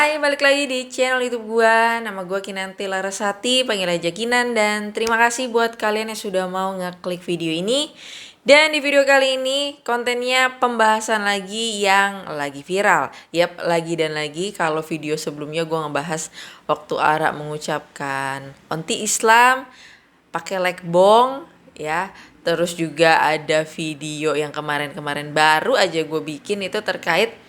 Hai, balik lagi di channel YouTube gua. Nama gua Kinanti Larasati, panggil aja Kinan, dan terima kasih buat kalian yang sudah mau ngeklik video ini. Dan di video kali ini kontennya pembahasan lagi yang lagi viral. Yap, lagi dan lagi. Kalau video sebelumnya gua ngebahas waktu Ara mengucapkan onti Islam pakai lekbong ya. Terus juga ada video yang kemarin-kemarin baru aja gue bikin itu terkait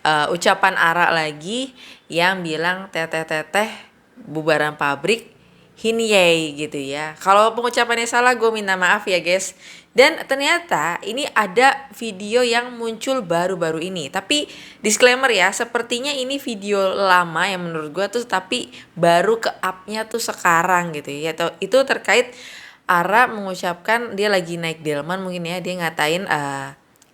ucapan Ara lagi yang bilang teteh-teteh bubaran pabrik hinyei gitu ya. Kalau pengucapannya salah gue minta maaf ya guys. Dan ternyata ini ada video yang muncul baru-baru ini. Tapi disclaimer ya, sepertinya ini video lama yang menurut gue tuh, tapi baru ke up-nya tuh sekarang gitu ya. Itu terkait Ara mengucapkan dia lagi naik delman mungkin ya, dia ngatain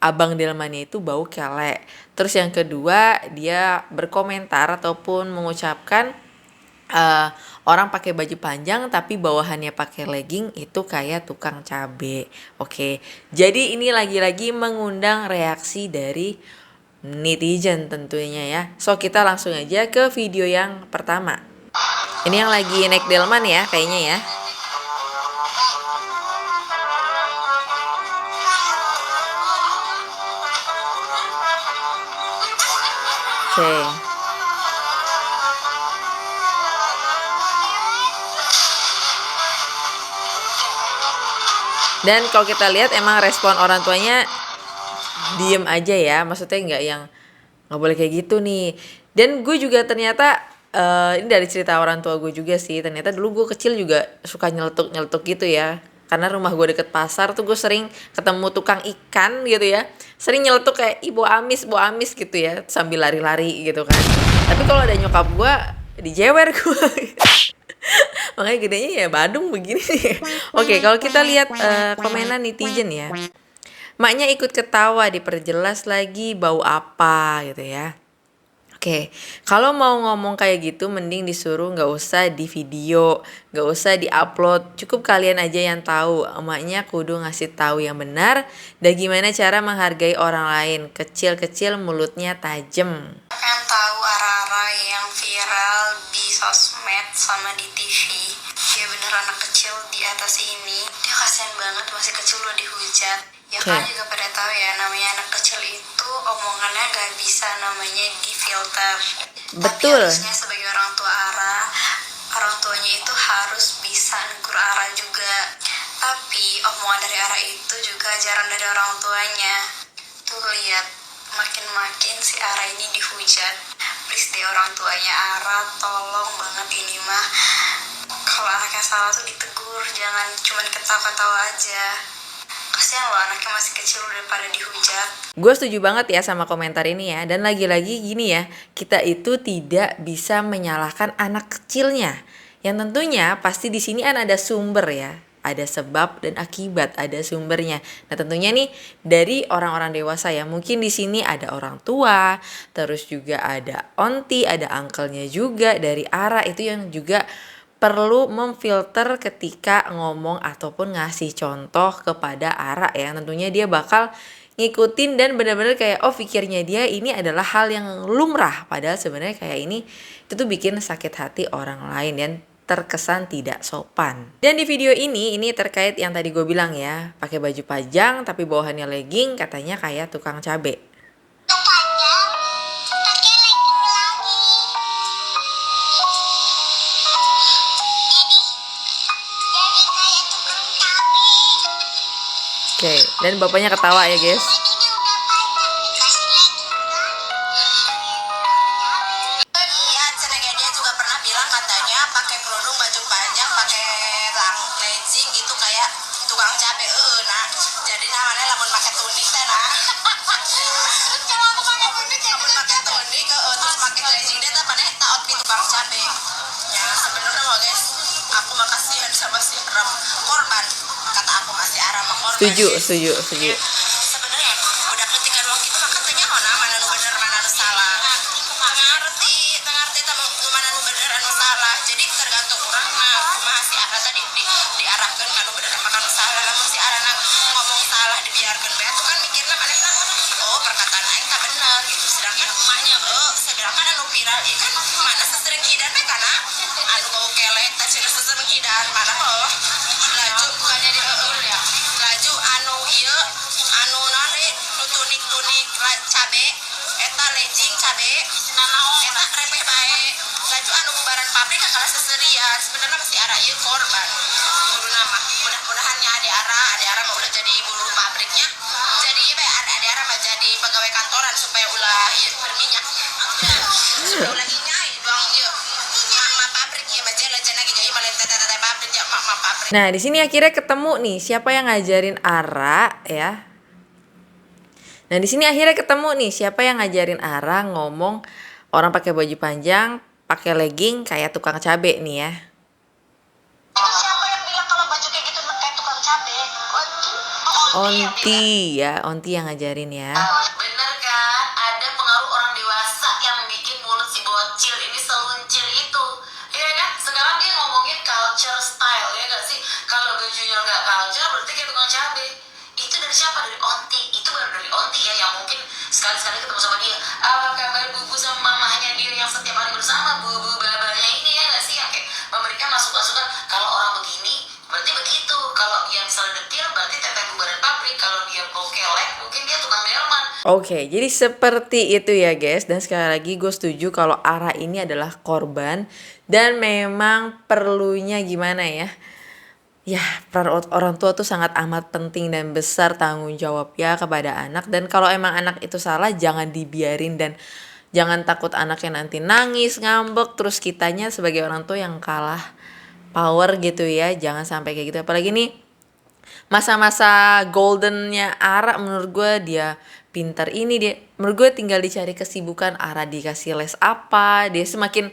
abang delmannya itu bau kelek. Terus yang kedua dia berkomentar ataupun mengucapkan orang pakai baju panjang tapi bawahannya pakai legging itu kayak tukang cabe. Oke, jadi ini lagi-lagi mengundang reaksi dari netizen tentunya ya. So kita langsung aja ke video yang pertama. Ini yang lagi naik delman ya kayaknya ya. Oke. Dan kalau kita lihat emang respon orang tuanya diem aja ya, maksudnya nggak yang nggak boleh kayak gitu nih. Dan gue juga ternyata ini dari cerita orang tua gue juga sih, ternyata dulu gue kecil juga suka nyeletuk gitu ya. Karena rumah gue deket pasar tuh gue sering ketemu tukang ikan gitu ya. Sering nyeletuk kayak ibu amis gitu ya, sambil lari-lari gitu kan. Tapi kalau ada nyokap gue dijewer gue. Makanya gedenya ya Badung begini. Oke, kalau kita lihat komenan netizen ya. Maknya ikut ketawa, diperjelas lagi bau apa gitu ya. Oke, kalau mau ngomong kayak gitu mending disuruh nggak usah di video, nggak usah di-upload. Cukup kalian aja yang tahu. Emaknya kudu ngasih tahu yang benar dan gimana cara menghargai orang lain. Kecil-kecil mulutnya tajem. Pengen tahu Ara-Ara yang viral di sosmed sama di TV. Dia bener anak kecil di atas ini. Dia kasihan banget masih kecil udah dihujat. Ya kan juga pada tahu ya, namanya anak kecil itu omongannya gak bisa namanya difilter. Betul. Tapi harusnya sebagai orang tua Ara, orang tuanya itu harus bisa negur Ara juga. Tapi omongan dari Ara itu juga ajaran dari orang tuanya. Tuh lihat, makin-makin si Ara ini dihujat. Please deh orang tuanya Ara, tolong banget ini mah. Kalau anaknya salah tuh ditegur, jangan cuma ketawa-ketawa aja. Kasihan loh anaknya masih kecil udah pada dihujat. Gue setuju banget ya sama komentar ini ya. Dan lagi-lagi gini ya, kita itu tidak bisa menyalahkan anak kecilnya. Yang tentunya pasti di sini kan ada sumber ya. Ada sebab dan akibat, ada sumbernya. Nah tentunya nih dari orang-orang dewasa ya. Mungkin di sini ada orang tua, terus juga ada onti, ada uncle-nya juga dari Ara itu yang juga perlu memfilter ketika ngomong ataupun ngasih contoh kepada Ara ya. Tentunya dia bakal ngikutin dan benar-benar kayak pikirnya dia ini adalah hal yang lumrah, padahal sebenarnya kayak ini itu tuh bikin sakit hati orang lain dan terkesan tidak sopan. Dan di video ini terkait yang tadi gue bilang ya, pakai baju panjang tapi bawahannya legging, katanya kayak tukang cabe. Oke, dan bapaknya ketawa ya guys. Iya, cenegnya dia juga pernah bilang katanya pakai kerudung baju panjang, pakai legging gitu kayak tukang cabe. Nah, jadi namanya lamun pakai tunik teh nah. Kalau aku pakai tunik ya pakai tunik, terus pakai legging dia teh pada eta outfit tukang cabe. Ya sebenarnya mah guys, aku mah kasihan sama si Aram korban. Kata aku masih Aram korban. Setuju. Sebenarnya udah ketika waktu itu mah katanya mana nu bener mana nu salah. Ngerti mana nu bener anu salah. Jadi tergantung orang mah kumaha si Ara tadi diarahkeun ka nu bener apa nu salah. Lamun si Ara ngomong salah dibiarkeun bae tuh kan mikirna manehna perkataan aing teh bener gitu. Sedangkan emaknya sedangkan anu viral ikan mana sesering kidan me kana anu mau kelek tak sih sesering kidan mana oh laju bukannya di ya laju anu iya anu nane tunik cabe eta lejing cabe nanaon eta krepek bae laju anu bubaran pabrik kakala seserian sebenarnya masih arah ieu korban guru nama mudah-mudahannya ade ara mah udah jadi buruh pabriknya jadi ade ara mah jadi pegawai kantoran supaya ulah ieu berminyak supaya ulah inyai doang ieu mama pabrik ieu mah jalan lagi jadi malah tete pabrik ya mama pabrik. Nah, di sini akhirnya ketemu nih siapa yang ngajarin Ara ya. Nah, di sini akhirnya ketemu nih siapa yang ngajarin Ara ngomong orang pakai baju panjang, pakai legging kayak tukang cabe nih ya. Itu siapa yang bilang kalau baju kayak gitu kayak tukang cabe? Onti ya, Onti yang ngajarin ya. Bener kan? Ada pengaruh orang dewasa yang bikin mulut si bocil ini seluncir itu. Iya kan? Sekarang dia ngomongin culture style ya gak sih? Kalau bajunya nggak culture berarti kayak tukang cabe. Itu dari siapa? Dari Onti. Itu baru dari Onti ya yang mungkin sekali-sekali ketemu sama dia. Apa kabar bubu sama mamahnya dia yang setiap hari bersama bubu babanya ini ya gak sih? Yang kayak memberikan masukan-masukan kalau orang begini berarti begitu. Kalau dia misalnya detil berarti teteh bubaran pabrik. Kalau dia mau kelek mungkin dia tukang delman. Oke, jadi seperti itu ya guys. Dan sekali lagi gue setuju kalau Ara ini adalah korban. Dan memang perlunya gimana ya. Ya, peran orang tua tuh sangat amat penting dan besar tanggung jawab ya kepada anak. Dan kalau emang anak itu salah jangan dibiarin dan jangan takut anaknya nanti nangis, ngambek. Terus kitanya sebagai orang tua yang kalah power gitu ya. Jangan sampai kayak gitu. Apalagi nih masa-masa goldennya Ara menurut gue dia pintar ini dia. Menurut gue tinggal dicari kesibukan Ara dikasih les apa. Dia semakin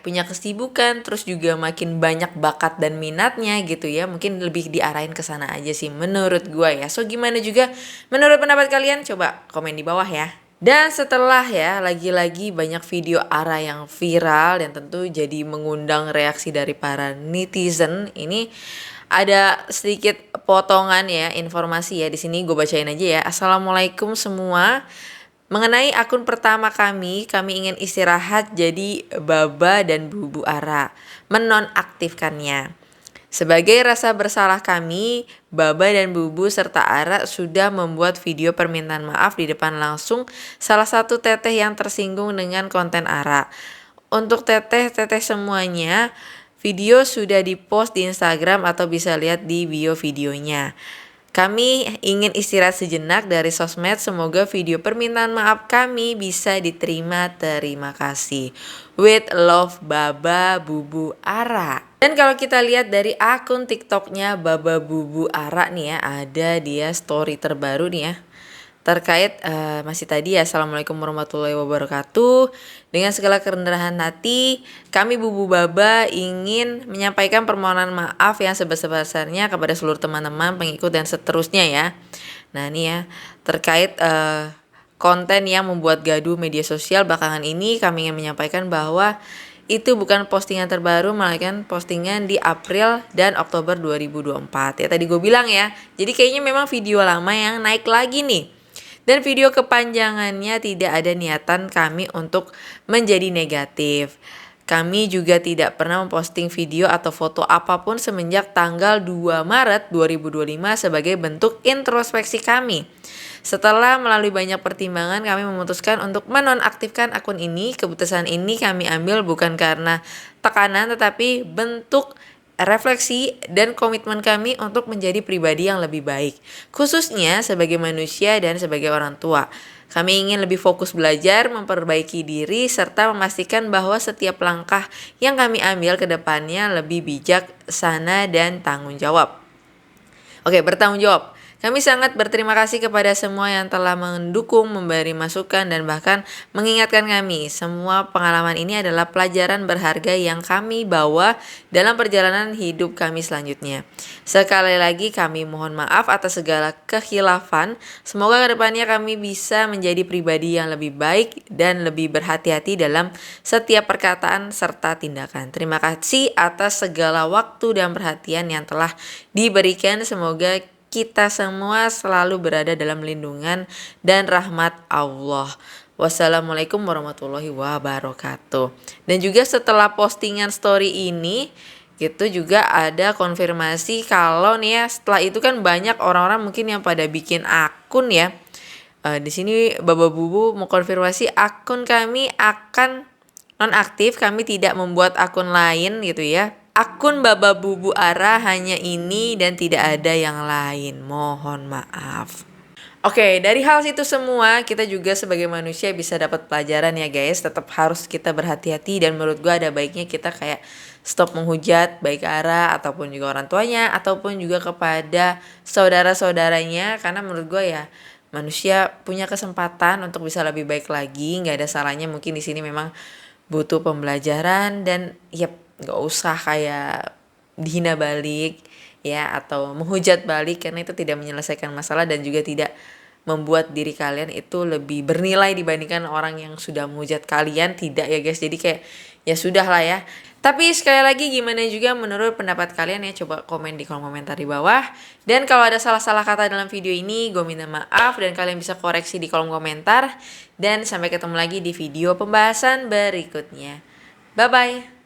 punya kesibukan terus juga makin banyak bakat dan minatnya gitu ya. Mungkin lebih diarahin ke sana aja sih menurut gue ya. So gimana juga menurut pendapat kalian? Coba komen di bawah ya. Dan setelah ya lagi-lagi banyak video Ara yang viral dan tentu jadi mengundang reaksi dari para netizen. Ini ada sedikit potongan ya informasi ya di sini gue bacain aja ya. Assalamualaikum semua. Mengenai akun pertama kami ingin istirahat jadi Baba dan Bubu Ara menonaktifkannya. Sebagai rasa bersalah kami, Baba dan Bubu serta Ara sudah membuat video permintaan maaf di depan langsung salah satu teteh yang tersinggung dengan konten Ara. Untuk teteh-teteh semuanya, video sudah dipost di Instagram atau bisa lihat di bio videonya. Kami ingin istirahat sejenak dari sosmed. Semoga video permintaan maaf kami bisa diterima. Terima kasih. With love, Baba Bubu Ara. Dan kalau kita lihat dari akun TikToknya Baba Bubu Ara nih ya, ada dia story terbaru nih ya. Terkait masih tadi ya, Assalamualaikum warahmatullahi wabarakatuh. Dengan segala kerendahan hati, kami Bubu Baba ingin menyampaikan permohonan maaf yang sebesar-besarnya kepada seluruh teman-teman, pengikut dan seterusnya ya. Nah ini ya, terkait konten yang membuat gaduh media sosial belakangan ini, kami ingin menyampaikan bahwa itu bukan postingan terbaru, melainkan postingan di April dan Oktober 2024. Ya tadi gue bilang ya, jadi kayaknya memang video lama yang naik lagi nih. Dan video kepanjangannya tidak ada niatan kami untuk menjadi negatif. Kami juga tidak pernah memposting video atau foto apapun semenjak tanggal 2 Maret 2025 sebagai bentuk introspeksi kami. Setelah melalui banyak pertimbangan kami memutuskan untuk menonaktifkan akun ini. Keputusan ini kami ambil bukan karena tekanan tetapi bentuk refleksi dan komitmen kami untuk menjadi pribadi yang lebih baik, khususnya sebagai manusia dan sebagai orang tua. Kami ingin lebih fokus belajar, memperbaiki diri, serta memastikan bahwa setiap langkah yang kami ambil ke depannya lebih bijaksana dan tanggung jawab. Oke, bertanggung jawab. Kami sangat berterima kasih kepada semua yang telah mendukung, memberi masukan, dan bahkan mengingatkan kami. Semua pengalaman ini adalah pelajaran berharga yang kami bawa dalam perjalanan hidup kami selanjutnya. Sekali lagi kami mohon maaf atas segala kekhilafan. Semoga kedepannya kami bisa menjadi pribadi yang lebih baik dan lebih berhati-hati dalam setiap perkataan serta tindakan. Terima kasih atas segala waktu dan perhatian yang telah diberikan. Semoga kita semua selalu berada dalam lindungan dan rahmat Allah. Wassalamualaikum warahmatullahi wabarakatuh. Dan juga setelah postingan story ini gitu juga ada konfirmasi kalau nih ya setelah itu kan banyak orang-orang mungkin yang pada bikin akun ya. Di sini Baba Bubu mau konfirmasi akun kami akan nonaktif, kami tidak membuat akun lain gitu ya. Akun Baba Bubu Ara hanya ini dan tidak ada yang lain. Mohon maaf. Oke, dari hal itu semua kita juga sebagai manusia bisa dapat pelajaran ya guys. Tetap harus kita berhati-hati dan menurut gue ada baiknya kita kayak stop menghujat baik Ara ataupun juga orang tuanya ataupun juga kepada saudara-saudaranya, karena menurut gue ya manusia punya kesempatan untuk bisa lebih baik lagi. Nggak ada salahnya mungkin di sini memang butuh pembelajaran dan ya nggak usah kayak dihina balik ya atau menghujat balik, karena itu tidak menyelesaikan masalah dan juga tidak membuat diri kalian itu lebih bernilai dibandingkan orang yang sudah menghujat kalian. Tidak ya guys, jadi kayak ya sudah lah ya. Tapi sekali lagi gimana juga menurut pendapat kalian ya, coba komen di kolom komentar di bawah. Dan kalau ada salah-salah kata dalam video ini gue minta maaf dan kalian bisa koreksi di kolom komentar. Dan sampai ketemu lagi di video pembahasan berikutnya. Bye bye.